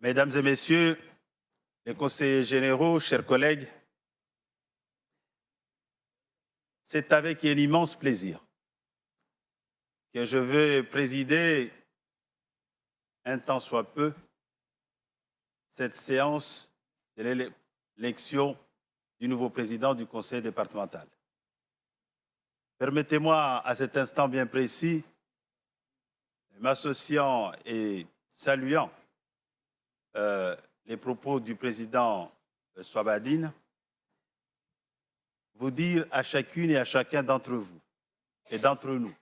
Mesdames et Messieurs les conseillers généraux, chers collègues, c'est avec un immense plaisir que je veux présider, un tant soit peu, cette séance de l'élection du nouveau président du conseil départemental. Permettez-moi, à cet instant bien précis, m'associant et saluant les propos du président Swabadine, vous dire à chacune et à chacun d'entre vous et d'entre nous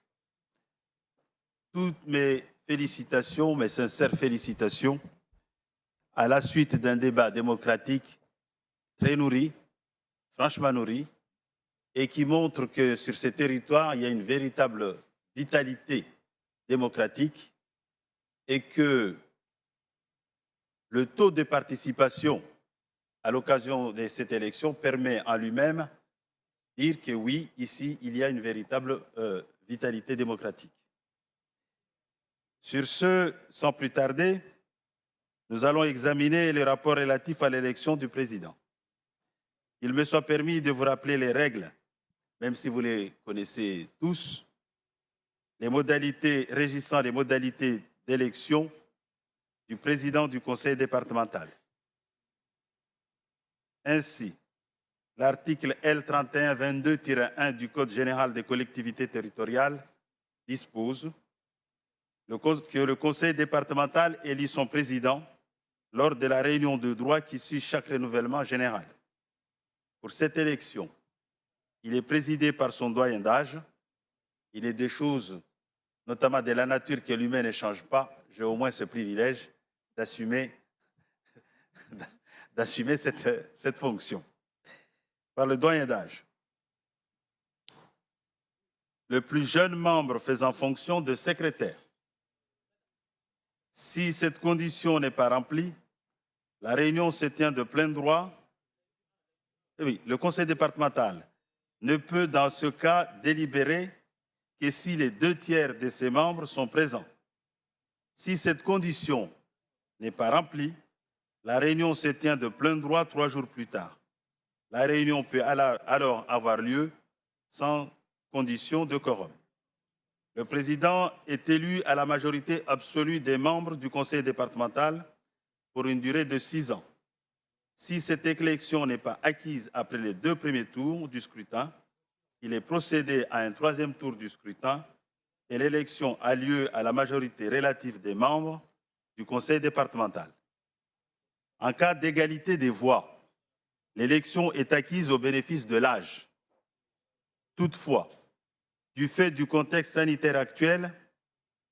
toutes mes félicitations, mes sincères félicitations à la suite d'un débat démocratique très nourri, franchement nourri, et qui montre que sur ces territoires, il y a une véritable vitalité démocratique et que le taux de participation à l'occasion de cette élection permet en lui-même de dire que oui, ici, il y a une véritable vitalité démocratique. Sur ce, sans plus tarder, nous allons examiner les rapports relatifs à l'élection du président. Il me soit permis de vous rappeler les règles, même si vous les connaissez tous, les modalités régissant les modalités d'élection du président du conseil départemental. Ainsi, l'article L3122-1 du Code général des collectivités territoriales dispose que le conseil départemental élit son président lors de la réunion de droit qui suit chaque renouvellement général. Pour cette élection, il est présidé par son doyen d'âge. Il est des choses, notamment de la nature que l'humain ne change pas. J'ai au moins ce privilège d'assumer cette fonction. Par le doyen d'âge. Le plus jeune membre faisant fonction de secrétaire. Si cette condition n'est pas remplie, la réunion se tient de plein droit. Et oui, le conseil départemental ne peut dans ce cas délibérer que si les 2/3 de ses membres sont présents. Si cette condition n'est pas remplie, la réunion se tient de plein droit 3 jours plus tard. La réunion peut alors avoir lieu sans condition de quorum. Le président est élu à la majorité absolue des membres du conseil départemental pour une durée de 6 ans. Si cette élection n'est pas acquise après les 2 premiers tours du scrutin, il est procédé à un 3e tour du scrutin et l'élection a lieu à la majorité relative des membres du conseil départemental. En cas d'égalité des voix, l'élection est acquise au bénéfice de l'âge. Toutefois, du fait du contexte sanitaire actuel,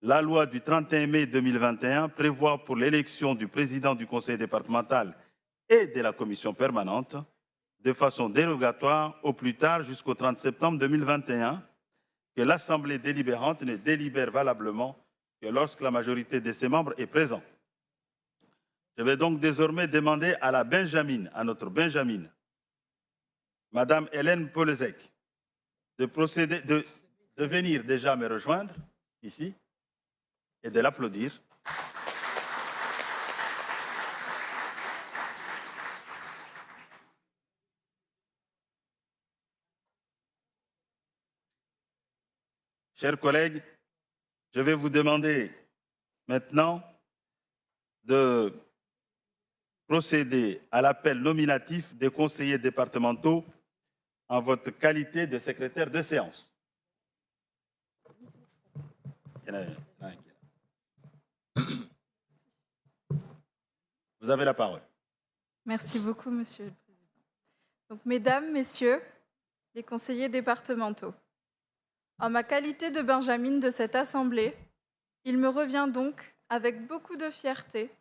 la loi du 31 mai 2021 prévoit pour l'élection du président du conseil départemental et de la commission permanente, de façon dérogatoire au plus tard jusqu'au 30 septembre 2021, que l'Assemblée délibérante ne délibère valablement que lorsque la majorité de ses membres est présente. Je vais donc désormais demander à notre Benjamine, Madame Hélène Polezek, de venir déjà me rejoindre ici et de l'applaudir. Chers collègues, je vais vous demander maintenant de procéder à l'appel nominatif des conseillers départementaux en votre qualité de secrétaire de séance. Vous avez la parole. Merci beaucoup, Monsieur le Président. Donc, Mesdames, Messieurs, les conseillers départementaux, en ma qualité de Benjamine de cette Assemblée, il me revient donc, avec beaucoup de fierté,